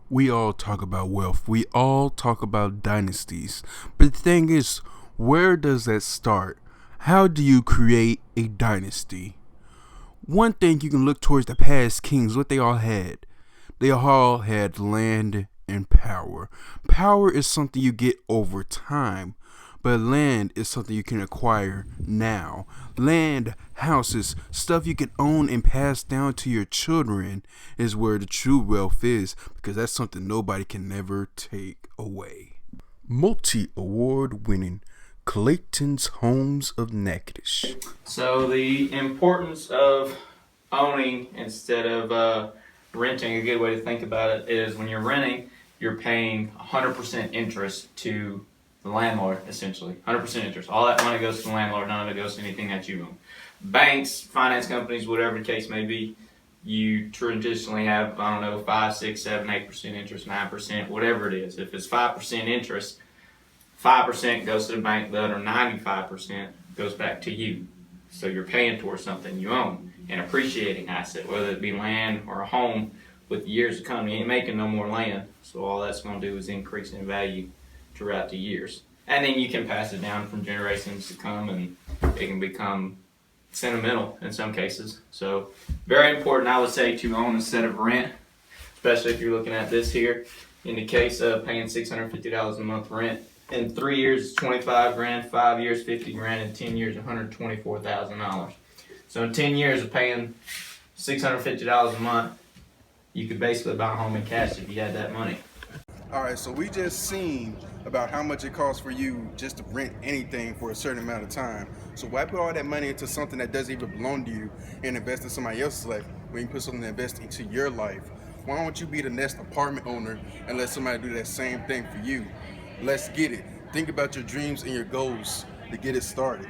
We all talk about wealth. We all talk about dynasties. But the thing is, where does that start? How do you create a dynasty? One thing you can look towards the past kings, what they all had. They all had land and power. Power is something you get over time, but land is something you can acquire now. Land, houses, stuff you can own and pass down to your children is where the true wealth is, because that's something nobody can never take away. Multi-award winning Clayton's Homes of Natchitoches. So the importance of owning instead of renting, a good way to think about it is when you're renting, you're paying 100% interest to the landlord, essentially. 100% interest. All that money goes to the landlord, none of it goes to anything that you own. Banks, finance companies, whatever the case may be, you traditionally have, I don't know, 5, 6, 7, 8% interest, 9%, whatever it is. If it's 5% interest, 5% goes to the bank, the other 95% goes back to you. So you're paying towards something you own, an appreciating asset, whether it be land or a home. With years to come, you ain't making no more land, so all that's going to do is increase in value throughout the years. And then you can pass it down from generations to come, and it can become sentimental in some cases. So very important, I would say, to own instead of rent, especially if you're looking at this here. In the case of paying $650 a month rent, in 3 years, it's 25 grand, 5 years, 50 grand, and 10 years, $124,000. So in 10 years of paying $650 a month, you could basically buy a home in cash if you had that money. All right, so we just seen about how much it costs for you just to rent anything for a certain amount of time. So why put all that money into something that doesn't even belong to you and invest in somebody else's life when you put something to invest into your life? Why don't you be the next apartment owner and let somebody do that same thing for you? Let's get it. Think about your dreams and your goals to get it started.